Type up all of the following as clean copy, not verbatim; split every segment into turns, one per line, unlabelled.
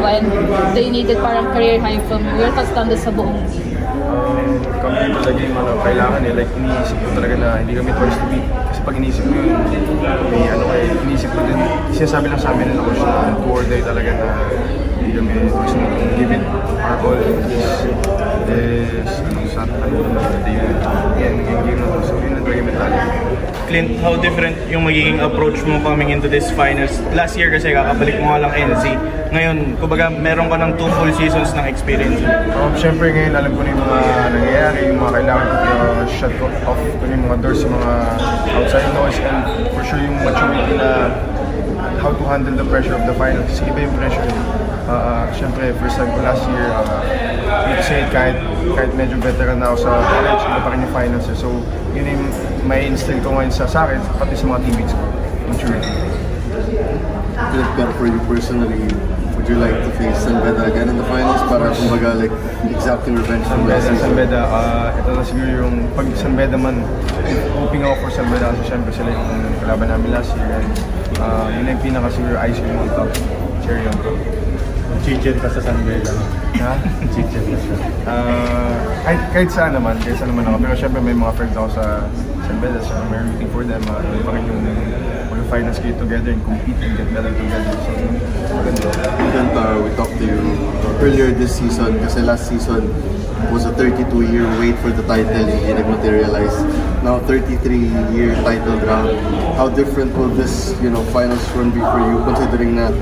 and they needed parang career high from your thoughts down sa buong game?
Coming into the game, kailangan like iniisip ko talaga na hindi kami twice to beat. Kasi pag iniisip ko yun, iniisip ko din, sinasabi lang sa amin ng coach na 2 or die talaga na hindi kami twice to beat. Give it our all is sa game na to. So yun ang talaga mentality.
Clint, how different yung magiging approach mo coming into this finals? Last year kasi kakabalik mo nga lang NZ. Ngayon, kumbaga meron ka ng 2 full seasons ng experience.
Siyempre ngayon alam ko na yung mga nangyayari, yung mga kailangan shut off ko na yung mga doors, yung mga outside noise, and for sure yung maturity na how to handle the pressure of the finals. Kasi iba yung pressure. Siyempre, first time ko last year, need to say kahit medyo veteran na ako sa college, iba pa rin yung finals. So, yun yung may instill ko ngayon sa akin, pati sa mga teammates ko, maturity.
Pero for you personally, would you like to face San Beda again in the finals para kumbaga like exacting revenge from last season?
San Beda, ito na siguro yung pag San Beda man, hoping ako for San Beda kasi syempre sila yung kalaban namin last year. Yun yung pinaka siguro ice cream on top, cherry on top.
Chichen ka sa San Beda.
Ha?
Chichen ka siya.
Kahit saan naman ako. Pero syempre may mga friends ako sa San Beda, so we're rooting for them. Yun pa rin yung mag-finals kayo together and compete and get better together. So, maganda.
We talked to you earlier this season kasi last season was a 32-year wait for the title, hindi nag-materialize. Now 33-year title round. How different will this, finals run be for you considering na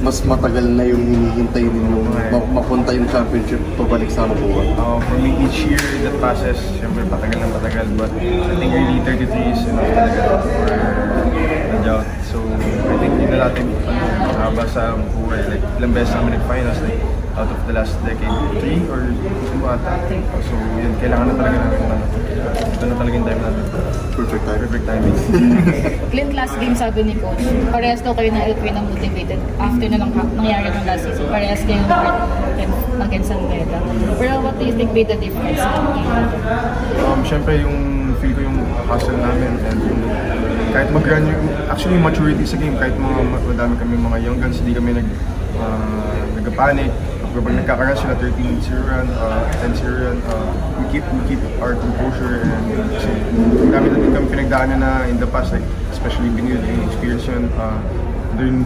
mas matagal na yung hinihintay ninyo mapunta yung championship pabalik sa Mabuhay?
For me, each year that passes, syempre patagal na patagal, but I think really 33 is enough talaga for the drought. So I think yun na natin haba sa Mabuhay. Like ilang beses namin nag-finals, like out of the last decade, 3 or 2 ata. So yun, kailangan na talaga natin ito na talaga yung time natin.
Perfect time.
Perfect timing.
Clint, last game sabi ni Coach, parehas daw kayo na Elquin na motivated after na lang nangyari ng last season. Parehas kayo against San Beda. Pero what do you think made the difference?
Siyempre yung feel ko yung hustle namin and yung kahit mag-run yung actually maturity sa game, kahit madami kami mga young guns, hindi kami nag-panic. Kapag nagkakaroon sila 13-0 run, 10-0 run, we keep our composure and kasi dami na din kami pinagdaanan na in the past, like especially Benil, yung experience yun,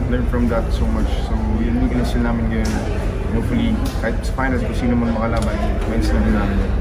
learn from that so much. So yun yung inasal namin ngayon. Hopefully, kahit sa finals, kung sino man makalaban, ma-instill din namin yun.